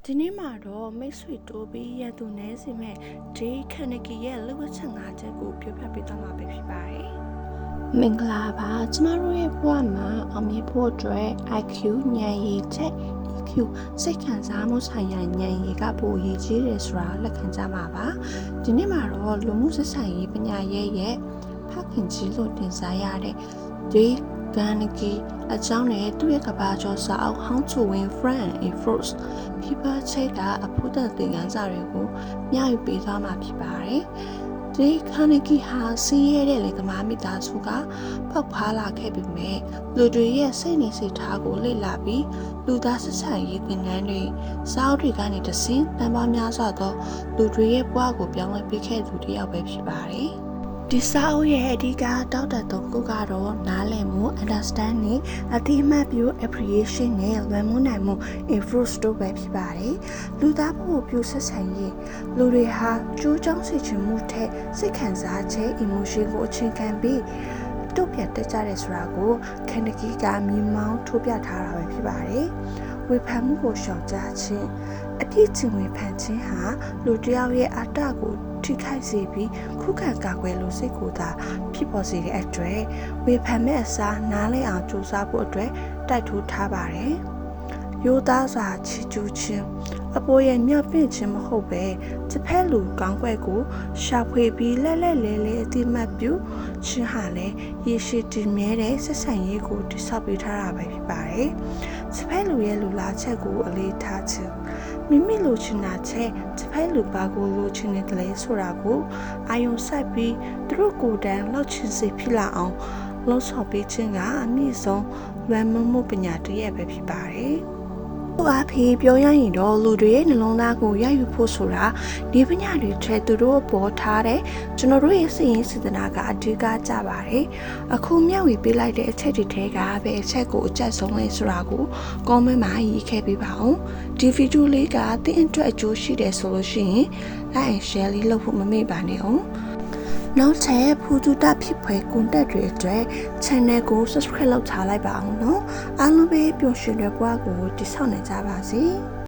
ဒီနေ့မှာတော့မိတ်ဆွေတိုးပြီးရသူနဲစီမဲ့ဒေးခနကီရဲ့လူဝချက်၅ချက်ကိုပြောပြပေးသွားမှာပဲဖြစ်ပါတယ်။မင်္ဂလာပါကျမတို့ရဲ့ဘဝမှာအောင်မြင်ဖို့အတွက် IQ ဉာဏ်ရည်ချက် EQ စိတ်ခံစားမှုဆိုင်ရာဉာဏ်ရည်ကပိုအရေးကြီးတယ်ဆိုတာလက်ခံကြမှာပါ။ဒီနေ့မှာတော့လူမှုဆက်ဆံရေးပညာရဲ့ဖခင်ကြီးလို့တင်စားရတဲ့ဒေးCarnegie အကြောင်းနဲ့သူ့ရဲ့ကဘာကျော်စာအုပ် How to Win Friends in Fruits ဖြစ်ပါချက်ကအဖို့တဲ့သင်ခန်းစာတွေကိုမျှဝေပေးသွားမှာဖြစ်ပါတယ်။ဒီ Carnegie ဟာစီးရဲတဲ့လေသမားမိသားစုကပေါက်ဖားလာခဲ့ပေမဲ့လူတွေရဲ့စိတ်နေစိတ်ထားကိုလေ့လာပြီးလူသားဆက်ဆံရေးသင်တန်းတွေစာအုပ်တွေကနေတဆင့်တန်ပေါင်းများစွာသောလူတွေရဲ့ဘဝကိုပြောင်းလဲပေးခဲ့သူတစ်ယောက်ပဲဖြစ်ပါတယ်။ဒီစာအုပ်ရဲ့အဓိကတောက်တဲ့သုံးခုကတော့နားလည်မှု understanding အတိအမှတ်ပြု appreciation နဲ့လွယ်မှုနိုင်မှု influence တို့ပဲဖြစ်ပါတယ်။လူသားဖို့ပြုဆက်ဆံရေးလူတွေဟာကြိုးကြောင်းစီချင်မှုထက်စိတ်ခံစားချက် emotion ကိုအခြေခံပြီးတုတ်ပြတ်တက်ကြတယ်ဆိုတာကိုခန္ဓာကြီးကမြင်မောင်းထိုးပြထားတာပဲဖြစ်ပါတယ်။ဝေဖန်မှုကိုရှောင်ကြခြင်းအပြည့်ချင်ဝေဖန်ခြင်းဟာလူတစ်ယောက်ရဲ့အတ္တကိုထိခိုက်စေပြီးခုခံကာကွယ်လို့စိတ်ကိုသာဖြစ်ပေါ်စေတဲ့အတွက်ဝေဖန်မဲ့အစားနားလည်အောင်ကြိုးစားဖို့အတွက်တိုက်ထိုးထားပါတယ်။ရိုးသားစွာချီးကျူးခြင်းအပေါ်ရဲ့မြောက်ပင့်ခြင်းမဟုတ်ပဲတစ်ဖက်လူကောင်းကွက်ကိုရှာဖွေပြီးလဲလဲအတိမတ်ပြုခြင်းဟာလည်းရရှိတည်မြဲတဲ့ဆက်ဆံရေးကိုတည်ဆောက်ပေးထားတာပဲဖြစ်ပါတယ်။တစ်ဖက်လူရဲ့လူလားချက်ကိုအလေးထားခြင်းမိမိလိုချင်တာချက်တစ်ဖက်လူပါကိုလိုချင်တဲ့လေဆိုတာကိုအာယုံစိုက်ပြီးသူတို့ကိုယ်တိုင်လောက်ချင်စေဖြစ်လာအောင်လှုံ့ဆော်ပေးခြင်းကအမြင့်ဆုံးလွယ်မှုပညာတစ်ရပ်ပဲဖြစ်ပါတယ်။သူအဖေပြောရရင်တော့လူတွေရဲ့နှလုံးသားကိုရယူဖို့ဆိုတာဒီပညာတွေထဲသူတို့ပေါ်ထားတဲ့ကျွန်တော်တို့ရဲ့စိတ်ရင်းစေတနာကအဓိကကြပါတယ်။အခုမျှဝေပေးလိုက်တဲ့အချက်တွေထဲကပဲအချက်ကိုအကျက်ဆုံးလဲဆိုတာကို comment မှာရေးခဲ့ပေးပါဦး။ဒီဗီဒီယိုလေးကသင်အတွက်အကျိုးရှိတယ်ဆိုလို့ရှိရင် like and share လေးလုပ်ဖို့မမေ့ပါနဲ့အောင်။နောက်ထပ်ဖူတူတာဖြစ်ဖွယ်ကွန်တက်တွေအတွက် channel ကို subscribe လုပ်ထားလိုက်ပါအောင်နော်အားလုံးပဲပျော်ရွှင်တဲ့ဘဝကိုတည်ဆောက်နိုင်ကြပါစေ